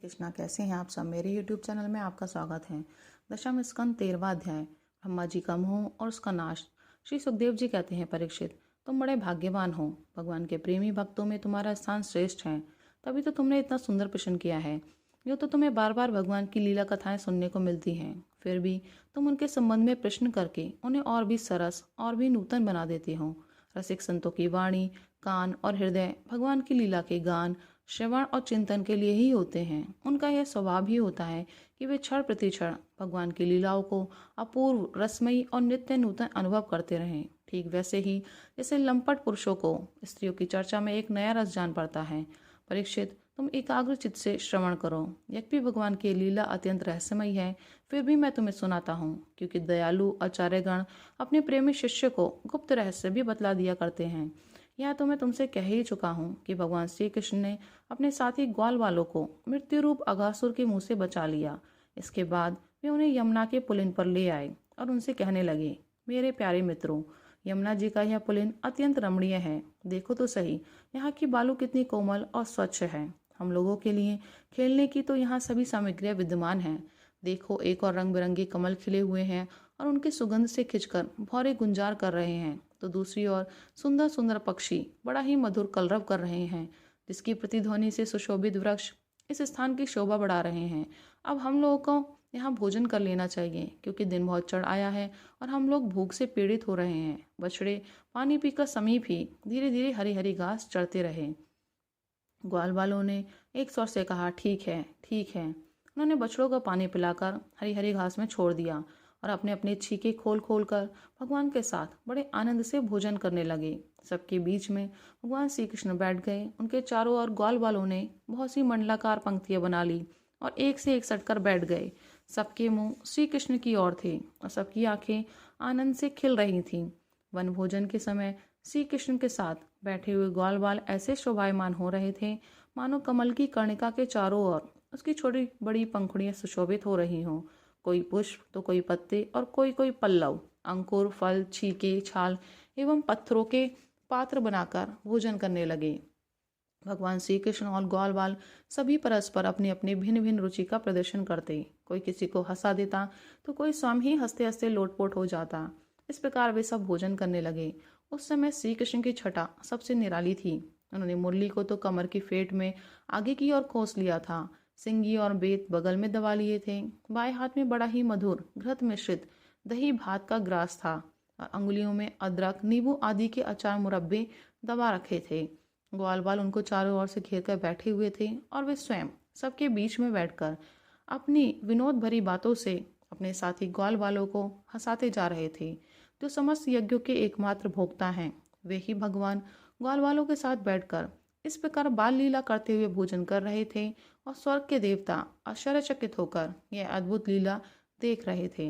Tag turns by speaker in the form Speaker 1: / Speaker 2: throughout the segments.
Speaker 1: कृष्णा, कैसे हैं आप सब। मेरे YouTube चैनल में आपका स्वागत है। दशम स्कंद 13वां अध्याय, ब्रह्मा जी का मोह और उसका नाश। श्री सुखदेव जी कहते हैं, परीक्षित, तुम बड़े भाग्यवान हो। भगवान के प्रेमी भक्तों में तुम्हारा स्थान श्रेष्ठ है, तभी तो तुमने इतना सुंदर प्रश्न किया है। यूँ तो तुम्हें बार बार भगवान की लीला कथाएं सुनने को मिलती हैं, फिर भी तुम उनके संबंध में प्रश्न करके उन्हें और भी सरस और भी नूतन बना देते हो। रसिक संतों की वाणी, कान और हृदय भगवान की लीला के गान, श्रवण और चिंतन के लिए ही होते हैं। उनका यह स्वभाव ही होता है कि वे क्षण प्रति क्षण भगवान की लीलाओं को अपूर्व, रसमयी और नित्य नूतन अनुभव करते रहें। ठीक वैसे ही जैसे लंपट पुरुषों को स्त्रियों की चर्चा में एक नया रस जान पड़ता है। परीक्षित, तुम एकाग्र चित्त से श्रवण करो। यद्यपि भगवान की लीला अत्यंत रहस्यमयी है, फिर भी मैं तुम्हें सुनाता हूँ, क्योंकि दयालु आचार्यगण अपने प्रेमी शिष्य को गुप्त रहस्य भी बतला दिया करते हैं। यह तो मैं तुमसे कह ही चुका हूँ कि भगवान श्री कृष्ण ने अपने साथी ग्वाल वालों को मृत्यु रूप अघासुर के मुंह से बचा लिया। इसके बाद वे उन्हें यमुना के पुलिन पर ले आए और उनसे कहने लगे, मेरे प्यारे मित्रों, यमुना जी का यह पुलिन अत्यंत रमणीय है। देखो तो सही, यहाँ की बालू कितनी कोमल और स्वच्छ है। हम लोगों के लिए खेलने की तो यहाँ सभी सामग्रियाँ विद्यमान हैं। देखो, एक और रंग बिरंगे कमल खिले हुए हैं और उनकी सुगंध से खिंचकर भौरे गुंजार कर रहे हैं, तो दूसरी ओर सुंदर सुंदर पक्षी बड़ा ही मधुर कलरव कर रहे हैं, जिसकी प्रतिध्वनि से सुशोभित वृक्ष इस स्थान की शोभा बढ़ा रहे हैं। अब हम लोगों को यहाँ भोजन कर लेना चाहिए, क्योंकि दिन बहुत चढ़ आया है और हम लोग भूख से पीड़ित हो रहे हैं। बछड़े पानी पीकर समीप ही धीरे धीरे हरी हरी घास चढ़ते रहे। ग्वाल वालों ने एक स्वर से कहा, ठीक है, ठीक है। उन्होंने बछड़ों को पानी पिलाकर हरी हरी घास में छोड़ दिया और अपने अपने छीके खोल खोल कर भगवान के साथ बड़े आनंद से भोजन करने लगे। सबके बीच में भगवान श्री कृष्ण बैठ गए। उनके चारों ओर ग्वाल वालों ने बहुत सी मंडलाकार पंक्तियां बना ली और एक से एक सटकर बैठ गए। सबके मुंह श्री कृष्ण की ओर थे और सबकी आंखें आनंद से खिल रही थीं। वन भोजन के समय श्री कृष्ण के साथ बैठे हुए ग्वाल बाल ऐसे शोभायमान हो रहे थे, मानो कमल की कर्णिका के चारों ओर उसकी छोटी बड़ी पंखुड़ियां सुशोभित हो रही हों। कोई पुष्प तो कोई पत्ते और कोई कोई पल्लव, अंकुर, फल, छीके, छाल एवं पत्थरों के पात्र बनाकर भोजन करने लगे। भगवान श्री कृष्ण और ग्वाल बाल सभी परस्पर अपनी अपनी भिन्न भिन्न रुचि का प्रदर्शन करते। कोई किसी को हंसा देता तो कोई स्वयं ही हंसते हंसते लोटपोट हो जाता। इस प्रकार वे सब भोजन करने लगे। उस समय श्री कृष्ण की छटा सबसे निराली थी। उन्होंने मुरली को तो कमर की फेट में आगे की ओर खोस लिया था, सिंगी और बेत बगल में दबा लिए थे। बाएं हाथ में बड़ा ही मधुर घृत मिश्रित दही भात का ग्रास था और अंगुलियों में अदरक, नींबू आदि के अचार मुरब्बे दबा रखे थे। ग्वाल बाल उनको चारों ओर से घेर कर बैठे हुए थे और वे स्वयं सबके बीच में बैठकर अपनी विनोद भरी बातों से अपने साथी ग्वाल बालों को हंसाते जा रहे थे। जो समस्त यज्ञों के एकमात्र भोक्ता हैं, वे ही भगवान ग्वाल वालों के साथ बैठकर इस प्रकार बाल लीला करते हुए भोजन कर रहे थे और स्वर्ग के देवता आश्चर्यचकित होकर यह अद्भुत लीला देख रहे थे।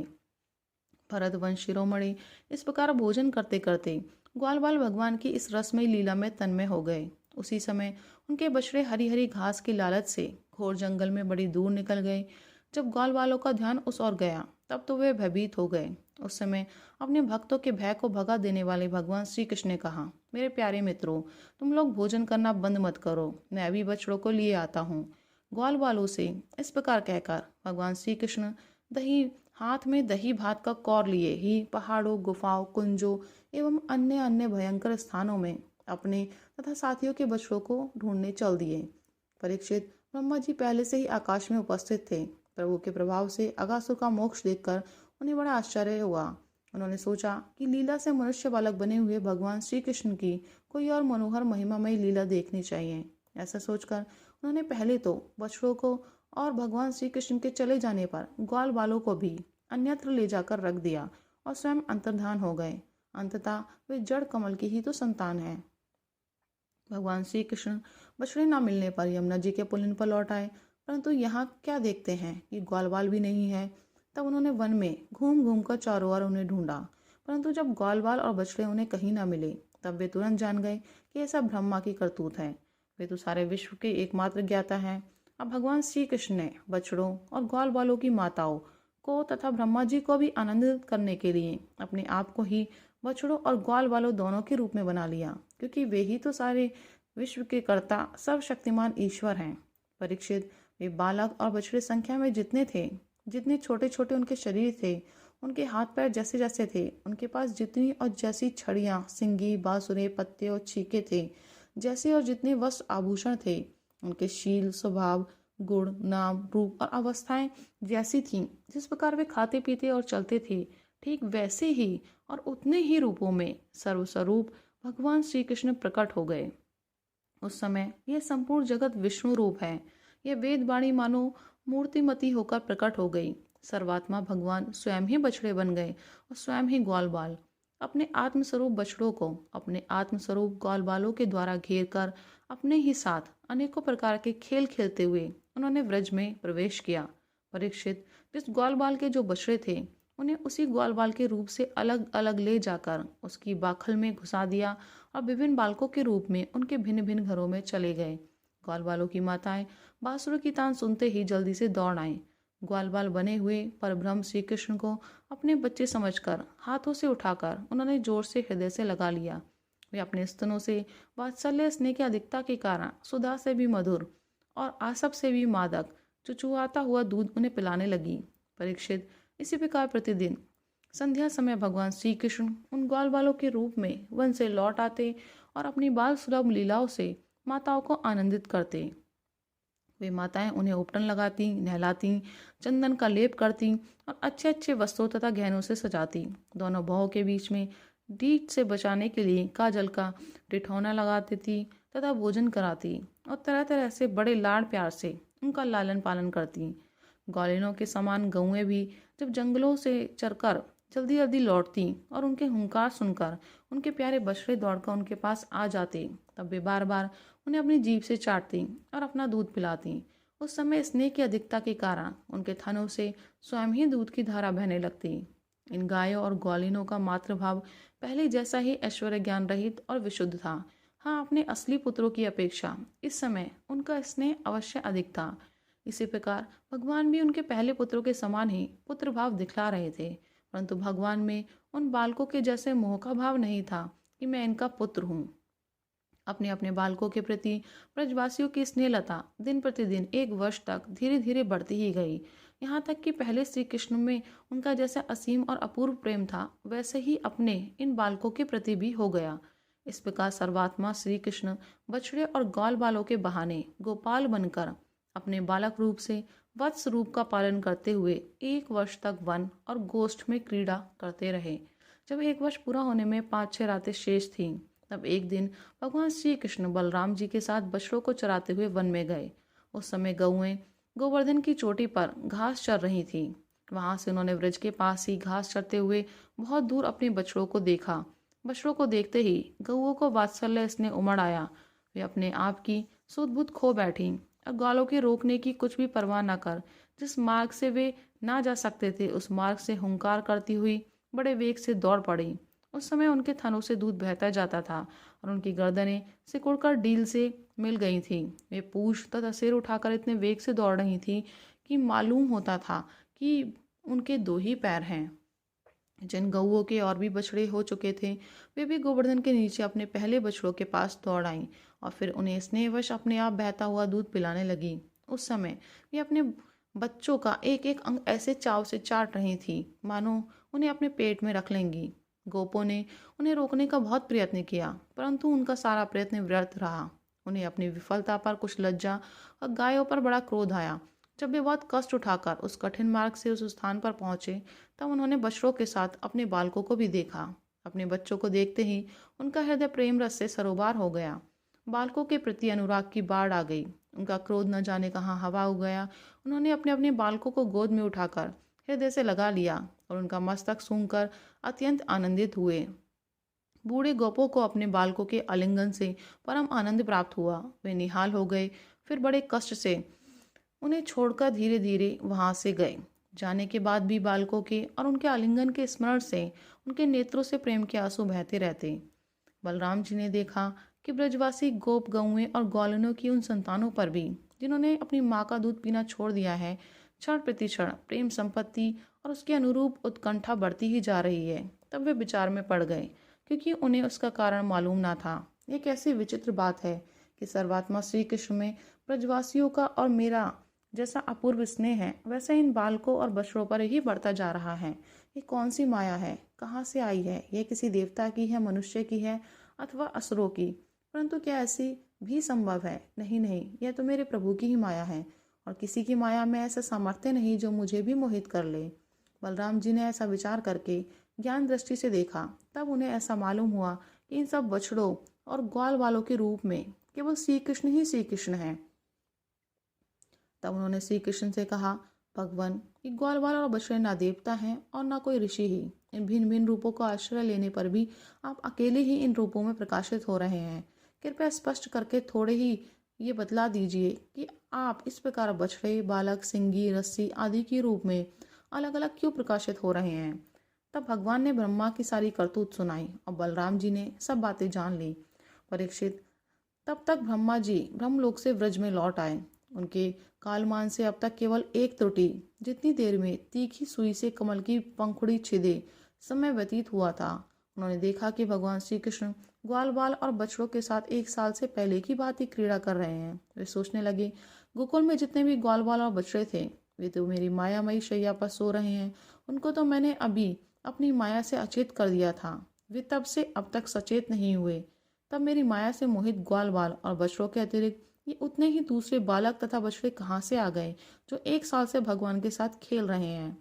Speaker 1: भरतवंश शिरोमणि इस प्रकार भोजन करते करते ग्वाल बाल भगवान की इस रसमयी लीला में तन्मय हो गए। उसी समय उनके बछड़े हरी हरी घास की लालच से घोर जंगल में बड़ी दूर निकल गए। जब ग्वाल वालों का ध्यान उस ओर गया, तब तो वे भयभीत हो गए। उस समय अपने भक्तों के भय को भगा देने वाले भगवान श्री कृष्ण ने कहा, मेरे प्यारे मित्रों, तुम लोग भोजन करना बंद मत करो, मैं अभी बछड़ों को लिए आता हूँ। ग्वाल वालों से इस प्रकार कहकर भगवान श्री कृष्ण हाथ में दही भात का कौर लिए ही पहाड़ों, गुफाओं, कुंजों एवं अन्य अन्य भयंकर स्थानों में अपने तथा साथियों के बछड़ों को ढूंढने चल दिए। परीक्षित, ब्रह्मा जी पहले से ही आकाश में उपस्थित थे। प्रभु के प्रभाव से अगासुर का मोक्ष देखकर उन्हें बड़ा आश्चर्य हुआ। उन्होंने सोचा कि लीला से मनुष्य बालक बने हुए भगवान श्री कृष्ण की कोई और मनोहर महिमामयी लीला देखनी चाहिए। ऐसा सोचकर उन्होंने पहले तो बछड़ों को और भगवान श्री कृष्ण के चले जाने पर ग्वाल बालों को भी अन्यत्र ले जाकर रख दिया और स्वयं अंतर्धान हो गए। अंततः वे जड़ कमल की ही तो संतान है। भगवान श्री कृष्ण बछड़े न मिलने पर यमुना जी के पुलिन पर लौट आए, परंतु यहाँ क्या देखते हैं कि ग्वाल बाल भी नहीं है। तब उन्होंने वन में घूम घूम कर चारों ओर उन्हें ढूंढा, परंतु जब ग्वाल बाल और बछड़े उन्हें कहीं न मिले, तब वे तुरंत जान गए कि ऐसा ब्रह्मा की करतूत है। वे तो सारे विश्व के एकमात्र ज्ञाता हैं। अब भगवान श्री कृष्ण ने बछड़ों और ग्वाल बालों की माताओं को तथा ब्रह्मा जी को भी आनंदित करने के लिए अपने आप को ही बछड़ों और ग्वाल बालों दोनों के रूप में बना लिया, क्योंकि वे ही तो सारे विश्व के कर्ता सर्वशक्तिमान ईश्वर हैं। परीक्षित, वे बालक और बछड़े संख्या में जितने थे, जितने छोटे छोटे उनके शरीर थे, उनके हाथ पैर जैसे जैसे थे, उनके पास जितनी और जैसी छड़ियाँ, सिंगी, बांसुरे, पत्ते और छीके थे, जैसे और जितने वस्त्र आभूषण थे, उनके शील, स्वभाव, गुण, नाम, रूप और अवस्थाएं जैसी थीं, जिस प्रकार वे खाते पीते और चलते थे, ठीक वैसे ही और उतने ही रूपों में सर्वस्वरूप भगवान श्री कृष्ण प्रकट हो गए। उस समय यह संपूर्ण जगत विष्णु रूप है। यह वेद वाणी मानो मूर्तिमती होकर प्रकट हो गई। सर्वात्मा भगवान स्वयं ही बछड़े बन गए और स्वयं ही ग्वाल बाल। अपने आत्मस्वरूप बछड़ों को अपने आत्मस्वरूप ग्वाल बालों के द्वारा घेर कर अपने ही साथ अनेकों प्रकार के खेल खेलते हुए उन्होंने व्रज में प्रवेश किया। परीक्षित, जिस ग्वाल बाल के जो बछड़े थे, उन्हें उसी ग्वाल बाल के रूप से अलग अलग ले जाकर उसकी बाखल में घुसा दिया और विभिन्न बालकों के रूप में उनके भिन्न भिन्न घरों में चले गए। ग्वाल बालों की माताएं बांसुरों की तान सुनते ही जल्दी से दौड़ आए। ग्वाल बाल बने हुए परब्रह्म श्री कृष्ण को अपने बच्चे समझकर हाथों से उठाकर उन्होंने जोर से हृदय से लगा लिया। वे अपने स्तनों से वात्सल्य स्नेह की अधिकता के कारण सुधा से भी मधुर और आसप से भी मादक चुचुआता हुआ दूध उन्हें पिलाने लगी। परीक्षित, इसी प्रकार प्रतिदिन संध्या समय भगवान श्री कृष्ण उन ग्वाल बालों के रूप में वन से लौट आते और अपनी बाल सुलभ लीलाओं से माताओं को आनंदित करते। वे माताएं उन्हें उपटन लगाती, नहलाती, चंदन का लेप करती और अच्छे अच्छे वस्त्रों तथा गहनों से सजाती। दोनों बहुओं के बीच में डीठ से बचाने के लिए काजल का डिठौना लगा देती तथा भोजन कराती और तरह तरह से बड़े लाड़ प्यार से उनका लालन पालन करती। ग्वालिनों के समान गौएं भी जब जंगलों से चरकर जल्दी जल्दी लौटती और उनके हुंकार सुनकर उनके प्यारे बछड़े दौड़कर उनके पास आ जाते, तब वे बार बार उन्हें अपनी जीभ से चाटती और अपना दूध पिलाती। उस समय स्नेह की अधिकता के कारण उनके थनों से स्वयं ही दूध की धारा बहने लगती। इन गायों और ग्वालिनों का मातृभाव पहले जैसा ही ऐश्वर्य ज्ञान रहित और विशुद्ध था। हाँ, अपने असली पुत्रों की अपेक्षा इस समय उनका स्नेह अवश्य अधिक था। इसी प्रकार भगवान भी उनके पहले पुत्रों के समान ही पुत्र भाव दिखला रहे थे, परंतु भगवान में उन बालकों के जैसे मोह का भाव नहीं था कि मैं इनका पुत्र हूँ। अपने अपने बालकों के प्रति ब्रजवासियों की स्नेहलता दिन प्रतिदिन 1 वर्ष तक धीरे धीरे बढ़ती ही गई। यहाँ तक कि पहले श्री कृष्ण में उनका जैसा असीम और अपूर्व प्रेम था, वैसे ही अपने इन बालकों के प्रति भी हो गया। इस प्रकार सर्वात्मा श्री कृष्ण बछड़े और ग्वाल बालों के बहाने गोपाल बनकर अपने बालक रूप से वत्स रूप का पालन करते हुए 1 वर्ष तक वन और गोष्ठ में क्रीड़ा करते रहे। जब 1 वर्ष पूरा होने में 5-6 रातें शेष थीं, तब एक दिन भगवान श्री कृष्ण बलराम जी के साथ बछड़ों को चराते हुए वन में गए। उस समय गौएं गोवर्धन की चोटी पर घास चर रही थीं। वहां से उन्होंने व्रज के पास ही घास चरते हुए बहुत दूर अपने बछड़ों को देखा। बछड़ों को देखते ही गौओं को वात्सल्य स्नेह उमड़ आया। वे अपने आप की सुध बुध खो बैठी और ग्वालों के रोकने की कुछ भी परवाह न कर जिस मार्ग से वे ना जा सकते थे, उस मार्ग से हुंकार करती हुई बड़े वेग से दौड़ पड़ी। उस समय उनके थनों से दूध बहता जाता था और उनकी गर्दनें सिकुड़कर डील से मिल गई थीं। वे पूंछ तथा सिर उठाकर इतने वेग से दौड़ रही थी कि मालूम होता था कि उनके 2 ही पैर हैं। जिन गौओं के और भी बछड़े हो चुके थे, वे भी गोवर्धन के नीचे अपने पहले बछड़ों के पास दौड़ आईं और फिर उन्हें स्नेहवश अपने आप बहता हुआ दूध पिलाने लगी। उस समय वे अपने बच्चों का एक एक अंग ऐसे चाव से चाट रही थी मानो उन्हें अपने पेट में रख लेंगी। गोपों ने उन्हें रोकने का बहुत प्रयत्न किया, परंतु उनका सारा प्रयत्न व्यर्थ रहा। उन्हें अपनी विफलता पर कुछ लज्जा और गायों पर बड़ा क्रोध आया। जब वे बहुत कष्ट उठाकर उस कठिन मार्ग से उस स्थान पर पहुंचे, तब उन्होंने बछड़ों के साथ अपने बालकों को भी देखा। अपने बच्चों को देखते ही उनका हृदय प्रेम रस से सरोबार हो गया। बालकों के प्रति अनुराग की बाढ़ आ गई। उनका क्रोध न जाने कहाँ हवा हो गया। उन्होंने अपने अपने बालकों को गोद में उठाकर हृदय से लगा लिया और उनका मस्तक सूंघकर अत्यंत आनंदित हुए। बूढ़े गोपों को अपने बालकों के आलिंगन से परम आनंद प्राप्त हुआ। वे निहाल हो गए, फिर बड़े कष्ट से उन्हें छोड़कर धीरे धीरे वहां से गए। जाने के बाद भी बालकों के और उनके आलिंगन के स्मरण से उनके नेत्रों से प्रेम के आंसू बहते रहते। बलराम जी ने देखा कि ब्रजवासी गोप गौएं और ग्वालिनों की उन संतानों पर भी, जिन्होंने अपनी माँ का दूध पीना छोड़ दिया है, क्षण प्रति क्षण प्रेम संपत्ति और उसके अनुरूप उत्कंठा बढ़ती ही जा रही है। तब वे विचार में पड़ गए, क्योंकि उन्हें उसका कारण मालूम ना था। एक ऐसी विचित्र बात है कि सर्वात्मा श्री कृष्ण में ब्रजवासियों का और मेरा जैसा अपूर्व स्नेह है वैसे इन बालकों और बछड़ों पर ही बढ़ता जा रहा है। ये कौन सी माया है, कहाँ से आई है? यह किसी देवता की है, मनुष्य की है, अथवा असुरों की? परंतु क्या ऐसी भी संभव है? नहीं नहीं, यह तो मेरे प्रभु की ही माया है, और किसी की माया में ऐसा सामर्थ्य नहीं जो मुझे भी मोहित कर ले। बलराम जी ने ऐसा विचार करके ज्ञान दृष्टि से देखा। तब उन्हें ऐसा मालूम हुआ कि इन सब बछड़ों और ग्वाल वालों के रूप में केवल श्री कृष्ण ही श्री कृष्ण है। तब उन्होंने श्री कृष्ण से कहा, भगवान, ये ग्वाल वाल और बछड़े ना देवता हैं और ना कोई ऋषि ही। इन भिन्न भिन्न रूपों का आश्रय लेने पर भी आप अकेले ही इन रूपों में प्रकाशित हो रहे हैं। कृपया स्पष्ट करके थोड़े ही ये बतला दीजिए कि आप इस प्रकार बछड़े, बालक, सिंगी, रस्सी आदि के रूप में अलग अलग क्यों प्रकाशित हो रहे हैं। तब भगवान ने ब्रह्मा की सारी करतूत सुनाई और बलराम जी ने सब बातें जान ली। परीक्षित, तब तक ब्रह्मा जी ब्रह्मलोक से व्रज में लौट आए। उनके कालमान से अब तक केवल एक त्रुटि, जितनी देर में तीखी सुई से कमल की पंखुड़ी छिदे समय व्यतीत हुआ था। उन्होंने देखा कि भगवान श्री कृष्ण ग्वाल बाल और बछड़ों के साथ 1 साल से पहले की बात ही क्रीड़ा कर रहे हैं। वे सोचने लगे, गोकुल में जितने भी ग्वाल बाल और बछड़े थे वे तो मेरी मायामयी शैया पर सो रहे हैं। उनको तो मैंने अभी अपनी माया से अचेत कर दिया था। वे तब से अब तक सचेत नहीं हुए। तब मेरी माया से मोहित ग्वाल बाल और बछड़ों के अतिरिक्त ये उतने ही दूसरे बालक तथा बछड़े कहाँ से आ गए जो 1 साल से भगवान के साथ खेल रहे हैं।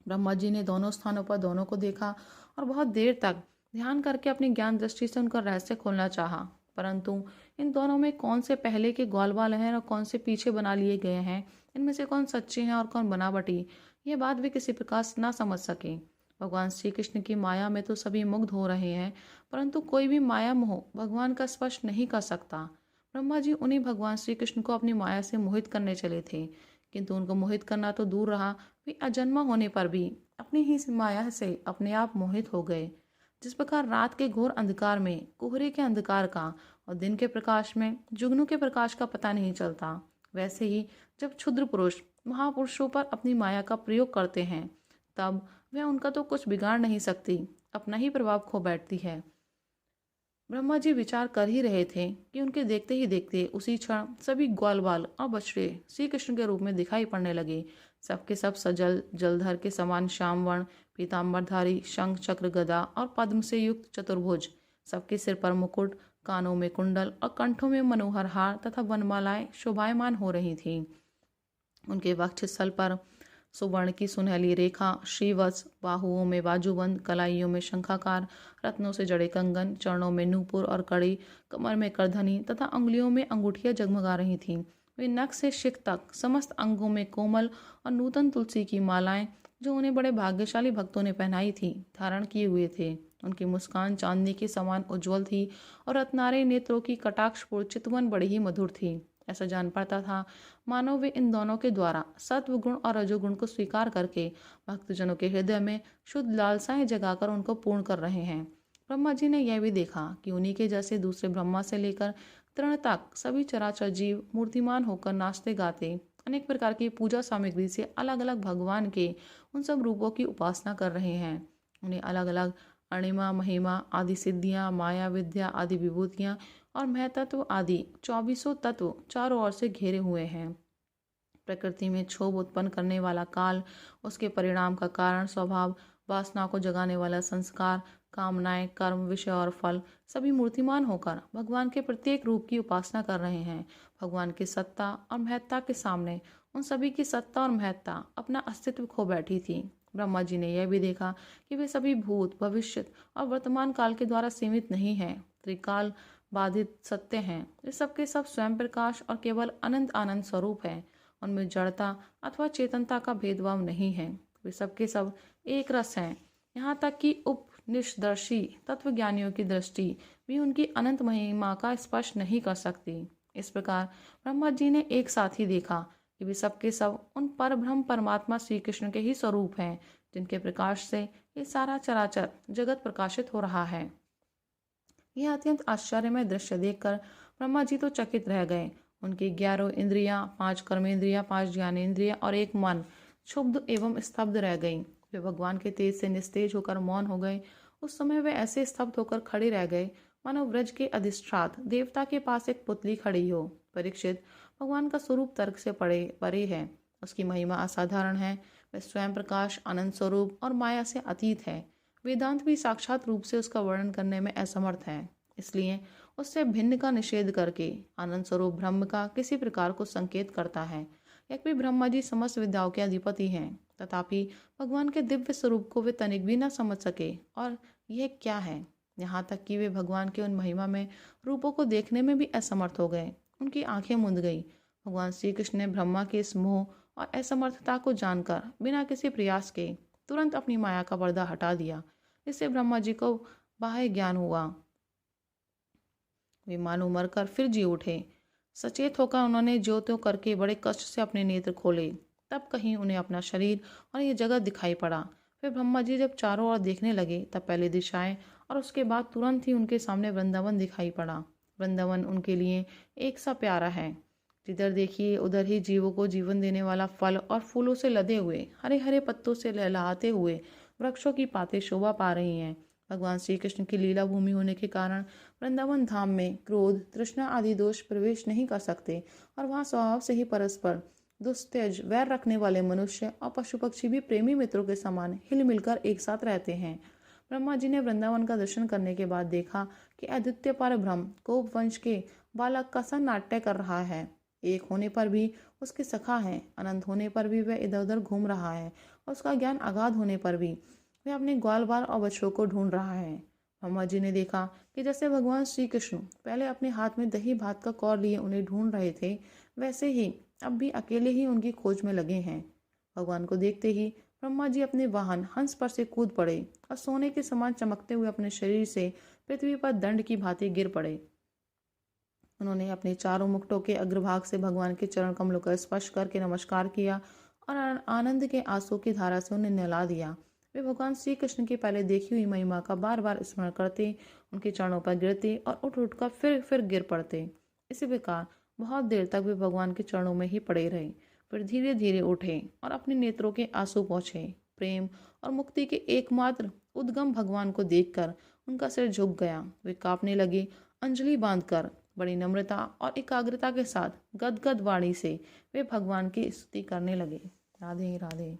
Speaker 1: ब्रह्मा जी ने दोनों स्थानों पर दोनों को देखा और बहुत देर तक ध्यान करके अपनी ज्ञान दृष्टि से उनका रहस्य खोलना चाहा, परंतु इन दोनों में कौन से पहले के ग्वाल बाल हैं और कौन से पीछे बना लिए गए हैं, इनमें से कौन सच्चे हैं और कौन बनावटी, ये बात वे किसी प्रकार से ना समझ सके। भगवान श्री कृष्ण की माया में तो सभी मुग्ध हो रहे हैं, परंतु कोई भी माया मोह भगवान का स्पर्श नहीं कर सकता। ब्रह्मा जी उन्हीं भगवान श्री कृष्ण को अपनी माया से मोहित करने चले थे, किंतु उनको मोहित करना तो दूर रहा, वे अजन्मा होने पर भी अपनी ही माया से अपने आप मोहित हो गए। जिस प्रकार रात के घोर अंधकार में कोहरे के अंधकार का और दिन के प्रकाश में जुगनू के प्रकाश का पता नहीं चलता, वैसे ही जब क्षुद्र पुरुष महापुरुषों पर अपनी माया का प्रयोग करते हैं तब वह उनका तो कुछ बिगाड़ नहीं सकती, अपना ही प्रभाव खो बैठती है। ब्रह्मा जी विचार कर ही रहे थे कि उनके देखते ही देखते उसी क्षण सभी ग्वाल बाल और बछड़े श्री कृष्ण के रूप में दिखाई पड़ने लगे। सबके सब सजल जलधर के समान श्याम वर्ण, पीताम्बरधारी, शंख चक्र गदा और पद्म से युक्त चतुर्भुज, सबके सिर पर मुकुट, कानों में कुंडल और कंठों में मनोहर हार तथा वनमालाएं शोभायमान हो रही थीं। उनके वक्षस्थल पर सुवर्ण की सुनहली रेखा, श्रीवत्स, बाहुओं में बाजूबंद, कलाइयों में शंखाकार, रत्नों से जड़े कंगन, चरणों में नूपुर और कड़ी, कमर में करधनी तथा अंगुलियों में अंगूठियां जगमगा रही थीं। वे नख से शिख तक समस्त अंगों में कोमल और नूतन तुलसी की मालाएं, जो उन्हें बड़े भाग्यशाली भक्तों ने पहनाई थी, धारण किए हुए थे। उनकी मुस्कान चांदनी के समान उज्ज्वल थी और रत्नारे नेत्रों की कटाक्षपूर्ण चितवन बड़ी ही मधुर थी। ऐसा जान पड़ता था मानो वे इन दोनों के द्वारा सत्व गुण और रजोगुण को स्वीकार करके भक्तजनों के हृदय में शुद्ध लालसाएं जगाकर उनको पूर्ण कर रहे हैं। ब्रह्मा जी ने यह भी देखा कि उन्हीं के जैसे दूसरे ब्रह्मा से लेकर तृण तक सभी चराचर जीव मूर्तिमान होकर नाचते गाते अनेक प्रकार की पूजा सामग्री से अलग अलग भगवान के उन सब रूपों की उपासना कर रहे हैं। उन्हें अलग अलग अणिमा, महिमा आदि सिद्धियां, माया विद्या आदि विभूतियां और महतत्व आदि 24 तत्व चारों ओर से घेरे हुए हैं। प्रकृति में क्षोभ उत्पन्न करने वाला काल, उसके परिणाम का कारण स्वभाव, वासना को जगाने वाला संस्कार, कामनाएं, कर्म, विषय और फल, सभी मूर्तिमान होकर भगवान के प्रत्येक रूप की उपासना कर रहे हैं। भगवान की सत्ता और महत्ता के सामने उन सभी की सत्ता और महत्ता अपना अस्तित्व खो बैठी थी। ब्रह्मा जी ने यह भी देखा कि वे सभी भूत, भविष्य और वर्तमान काल के द्वारा सीमित नहीं हैं, त्रिकाल बाधित सत्य हैं। वे सबके सब स्वयं प्रकाश और केवल अनंत आनंद स्वरूप है। उनमें जड़ता अथवा चेतनता का भेदभाव नहीं है। वे सबके सब एक रस हैं। यहाँ तक कि उपनिषदर्शी तत्वज्ञानियों की दृष्टि भी उनकी अनंत महिमा का स्पर्श नहीं कर सकती। इस प्रकार ब्रह्मा जी ने एक साथ ही देखा कि वे सबके सब उन परब्रह्म परमात्मा श्री कृष्ण के ही स्वरूप हैं, जिनके प्रकाश से ये सारा चराचर जगत प्रकाशित हो रहा है। यह अत्यंत आश्चर्यमय दृश्य देखकर ब्रह्मा जी तो चकित रह गए। उनकी 11 इंद्रियां, 5 कर्मेंद्रियां, 5 ज्ञानेंद्रियां और एक मन क्षुब्ध एवं स्तब्ध रह गई। वे भगवान के तेज से निस्तेज होकर मौन हो गए। उस समय वे ऐसे स्तब्ध होकर खड़े रह गए मानो व्रज के अधिष्ठात देवता के पास एक पुतली खड़ी हो। परीक्षित, भगवान का स्वरूप तर्क से परे है। उसकी महिमा असाधारण है। वह स्वयं प्रकाश, आनंद स्वरूप और माया से अतीत है। वेदांत भी साक्षात रूप से उसका वर्णन करने में असमर्थ है। इसलिए उससे भिन्न का निषेध करके आनंद स्वरूप ब्रह्म का किसी प्रकार को संकेत करता है। यद्यपि ब्रह्मा जी समस्त विद्याओं के अधिपति हैं, तथापि भगवान के दिव्य स्वरूप को वे तनिक भी न समझ सके। और यह क्या है, यहाँ तक कि वे भगवान के उन महिमा में रूपों को देखने में भी असमर्थ हो गए। उनकी आंखें मूंद गई। भगवान श्री कृष्ण ने ब्रह्मा के इस मोह और असमर्थता को जानकर बिना किसी प्रयास के तुरंत अपनी माया का पर्दा हटा दिया। इससे ब्रह्मा जी को बाह्य ज्ञान हुआ। वे मानो मरकर फिर जी उठे। सचेत होकर उन्होंने ज्यों त्यों करके बड़े कष्ट से अपने नेत्र खोले। तब कहीं उन्हें अपना शरीर और ये जगत दिखाई पड़ा। फिर ब्रह्मा जी जब चारों ओर देखने लगे तब पहले दिशाएं और उसके बाद तुरंत ही उनके सामने वृंदावन दिखाई पड़ा। वृंदावन उनके लिए एक सा प्यारा है। जिधर देखिए उधर ही जीवों को जीवन देने वाला फल और फूलों से लदे हुए, हरे हरे पत्तों से लहलहाते हुए वृक्षों की पातें शोभा पा रही हैं। भगवान श्री कृष्ण की लीला भूमि होने के कारण वृंदावन धाम में क्रोध, तृष्णा आदि दोष प्रवेश नहीं कर सकते और वहाँ स्वभाव से ही परस्पर दुस्तेज वैर रखने वाले मनुष्य और पशु पक्षी भी प्रेमी मित्रों के समान हिल मिलकर एक साथ रहते हैं। ब्रह्मा जी ने वृंदावन का दर्शन करने के बाद देखा कि अद्वितीय पर ब्रह्म गोप वंश के बालक का सा नाट्य कर रहा है। एक होने पर भी उसके सखा है, अनंत होने पर भी वह इधर उधर घूम रहा है और उसका ज्ञान अगाध होने पर भी वह अपने ग्वाल बाल और बछड़ों को ढूंढ रहा है। ब्रह्मा जी ने देखा कि जैसे भगवान श्री कृष्ण पहले अपने हाथ में दही भात का कौर लिए उन्हें ढूंढ रहे थे, वैसे ही अब भी अकेले ही उनकी खोज में लगे हैं। भगवान को देखते ही ब्रह्मा जी अपने वाहन हंस पर से कूद पड़े और सोने के समान चमकते हुए अपने शरीर से पृथ्वी पर दंड की भांति गिर पड़े। उन्होंने अपने चारों मुकुटों के अग्रभाग से भगवान के चरण कमलों का स्पर्श करके नमस्कार किया और आनंद के आंसू की धारा से उन्हें नहला दिया। वे भगवान श्री कृष्ण की पहले देखी हुई महिमा का बार बार स्मरण करते, उनके चरणों पर गिरते और उठ उठकर फिर गिर पड़ते। इसी प्रकार बहुत देर तक वे भगवान के चरणों में ही पड़े रहे। फिर धीरे धीरे उठे और अपने नेत्रों के आंसू पहुँचे। प्रेम और मुक्ति के एकमात्र उद्गम भगवान को देखकर उनका सिर झुक गया। वे कांपने लगे। अंजलि बांधकर बड़ी नम्रता और एकाग्रता के साथ गदगद वाणी से वे भगवान की स्तुति करने लगे। राधे राधे।